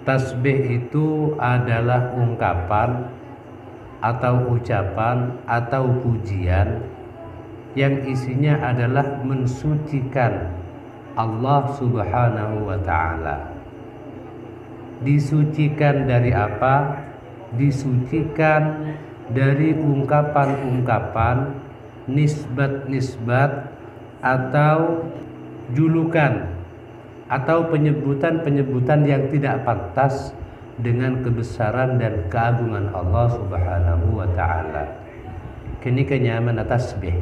Tasbih itu adalah ungkapan atau ucapan atau pujian yang isinya adalah mensucikan Allah Subhanahu wa ta'ala. Disucikan dari apa? Disucikan dari ungkapan-ungkapan, nisbat-nisbat atau julukan atau penyebutan-penyebutan yang tidak pantas dengan kebesaran dan keagungan Allah Subhanahu wa ta'ala. Kini kenyaman tasbih.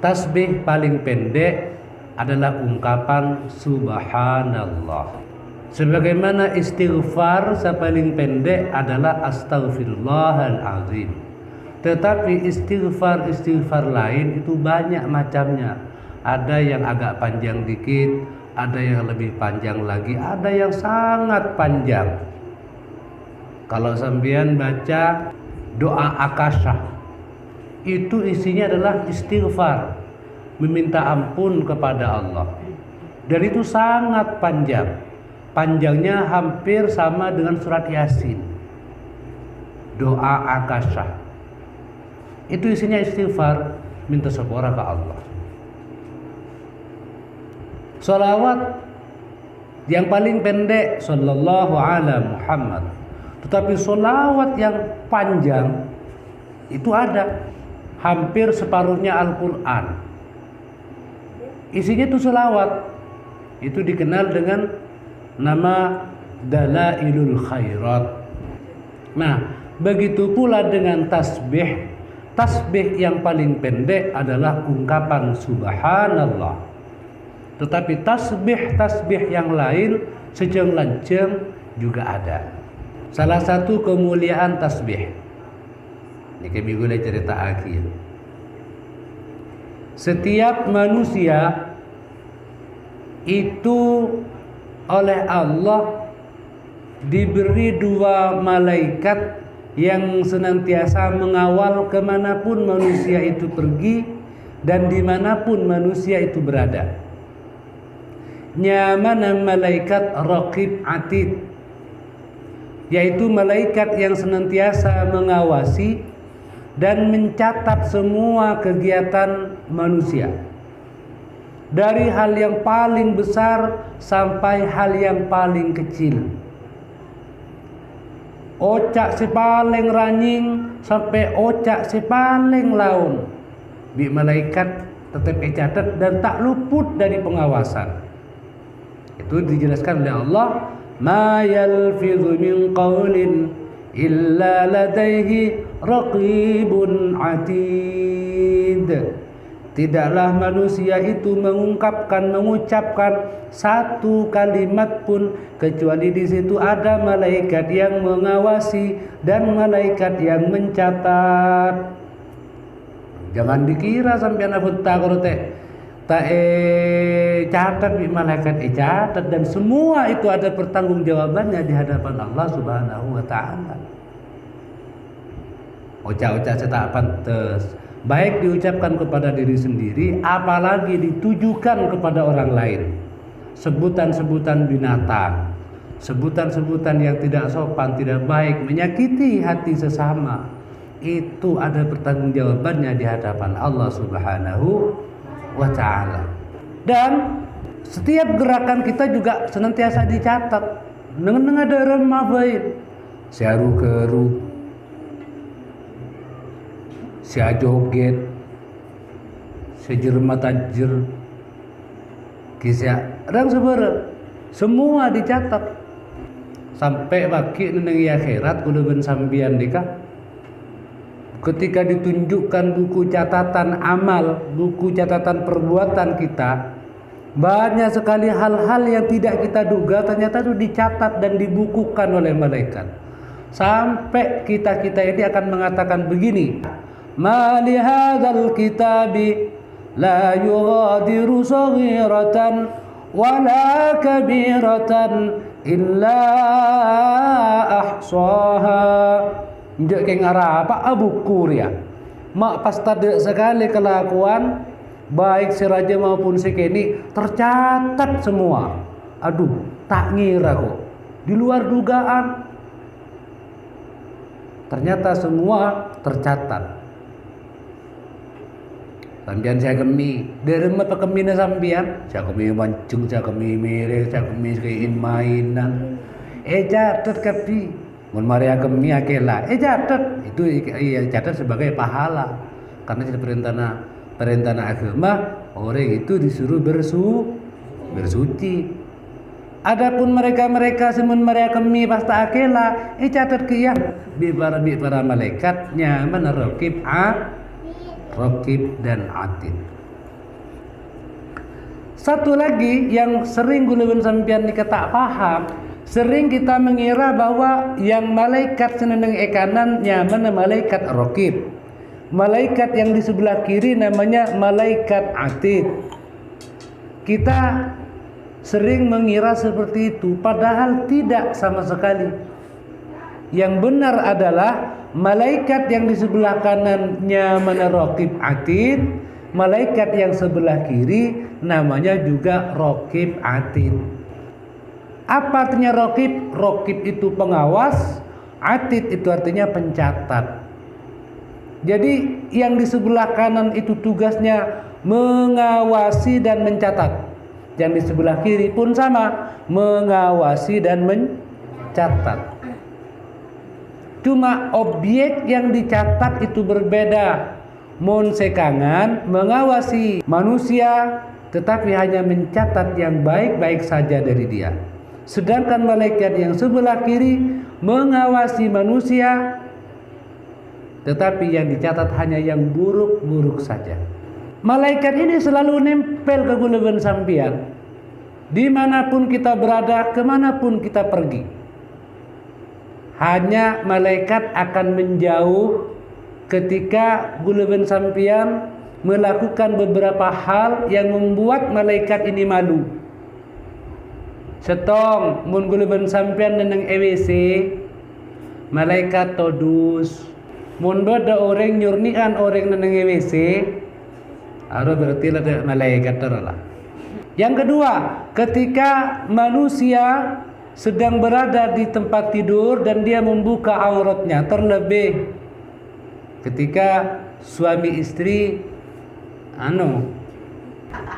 Tasbih paling pendek adalah ungkapan subhanallah. Sebagaimana istighfar paling pendek adalah astaghfirullahalazim. Tetapi istighfar lain itu banyak macamnya. Ada yang agak panjang dikit, ada yang lebih panjang lagi, ada yang sangat panjang. Kalau sampean baca doa akashah, itu isinya adalah istighfar, meminta ampun kepada Allah. Dan itu sangat panjang. Panjangnya hampir sama dengan surat Yasin. Doa akashah. Itu isinya istighfar, minta sepura ke Allah. Salawat yang paling pendek sallallahu ala Muhammad. Tetapi salawat yang panjang itu ada, hampir separuhnya Al-Quran. Isinya itu salawat. Itu dikenal dengan nama Dalailul Khairat. Nah, begitu pula dengan tasbih. Tasbih yang paling pendek adalah ungkapan subhanallah. Tetapi tasbih yang lain sejeng lanceng juga ada. Salah satu kemuliaan tasbih, ini kami boleh cerita akhir. Setiap manusia itu oleh Allah diberi dua malaikat yang senantiasa mengawal kemanapun manusia itu pergi dan dimanapun manusia itu berada. Nyamana malaikat raqib atid, yaitu malaikat yang senantiasa mengawasi dan mencatat semua kegiatan manusia, dari hal yang paling besar sampai hal yang paling kecil. Ocak si paling ranjing sampai ocak si paling laun, bi malaikat tetap catat dan tak luput dari pengawasan. Itu dijelaskan oleh Allah, ma yalfidhu min qawlin illa ladaihi raqibun atid. Tidaklah manusia itu mengucapkan satu kalimat pun kecuali di situ ada malaikat yang mengawasi dan malaikat yang mencatat. Jangan dikira sampai anak takut catat di malaikat catat, dan semua itu ada pertanggungjawabannya di hadapan Allah Subhanahu wa ta'ala. Ucap-ucap tak pantas, baik diucapkan kepada diri sendiri, apalagi ditujukan kepada orang lain. Sebutan-sebutan binatang, sebutan-sebutan yang tidak sopan, tidak baik, menyakiti hati sesama, itu ada pertanggungjawabannya di hadapan Allah Subhanahu wa ta'ala. Dan setiap gerakan kita juga senantiasa dicatat. Neng ada remah baik, siaru keru, sia joget, sejer matajir, kisah orang sebarang, semua dicatat. Sampai baki neng akhirat kudu ben sambian dikah. Ketika ditunjukkan buku catatan amal, buku catatan perbuatan kita, banyak sekali hal-hal yang tidak kita duga ternyata itu dicatat dan dibukukan oleh malaikat. Sampai kita-kita ini akan mengatakan begini, ma li hadzal kitabi la yughadiru saghiratan wala kabiratan illa ahsaha. Njak ke ngarah apa buku dia. Mak pas tade sekali kelakuan baik si raja maupun si keni tercatat semua. Aduh, tak ngira kok. di luar dugaan. Ternyata semua tercatat. Sambian saya kemi, dari apa kemina sambian? Saya kemi mancung, saya kemi mere, saya kemi kain mainan. Catat kapi, mun Maria kemi akela. Catat, itu catat sebagai pahala. Karena di perintah agama, orang itu disuruh bersuci. Adapun mereka semun mereka kemi pasta akela, catat kiyah bi para malaikatnya mana raqib dan atid. Satu lagi yang sering gulun sampian kita tak paham, sering kita mengira bahwa yang malaikat seneneng ekanan mana malaikat raqib. Malaikat yang di sebelah kiri namanya malaikat atid. Kita sering mengira seperti itu, padahal tidak sama sekali. Yang benar adalah malaikat yang di sebelah kanannya mana raqib atid, malaikat yang sebelah kiri namanya juga raqib atid. Apa artinya raqib? Raqib itu pengawas, atid itu artinya pencatat. Jadi yang di sebelah kanan itu tugasnya mengawasi dan mencatat. Yang di sebelah kiri pun sama, mengawasi dan mencatat. Cuma objek yang dicatat itu berbeda. Mun sekangan mengawasi manusia, tetapi hanya mencatat yang baik-baik saja dari dia. Sedangkan malaikat yang sebelah kiri mengawasi manusia, tetapi yang dicatat hanya yang buruk-buruk saja. Malaikat ini selalu nempel ke gulungan sampian. Dimanapun kita berada, kemanapun kita pergi. Hanya malaikat akan menjauh ketika gulungan sampian melakukan beberapa hal yang membuat malaikat ini malu. Setong, mun gulungan sampian neneng EWC, malaikat todus. Mun beda orang nyurnian orang neneng EWC, harus berarti ada malaikat terlah. Yang kedua, ketika manusia sedang berada di tempat tidur dan dia membuka auratnya, terlebih ketika suami istri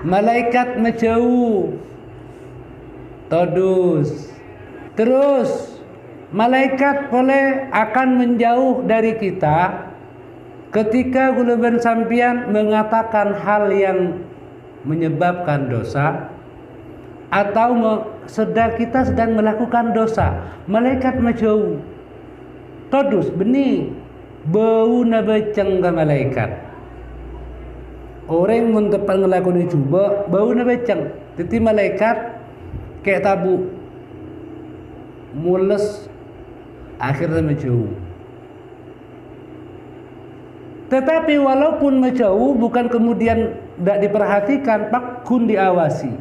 malaikat menjauh todus. Terus malaikat boleh akan menjauh dari kita ketika gulungan sampian mengatakan hal yang menyebabkan dosa, atau kita sedang melakukan dosa, malaikat menjauh. Todus benih bau nabeceng ke malaikat. Orang mun tepat ngelakoni coba bau nabeceng. Jadi malaikat kayak tabu mules akhirnya menjauh. Tetapi walaupun menjauh bukan kemudian tidak diperhatikan, pakun diawasi.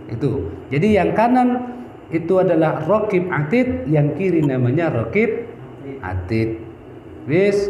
Itu. Jadi yang kanan itu adalah raqib atid, yang kiri namanya raqib atid. Wis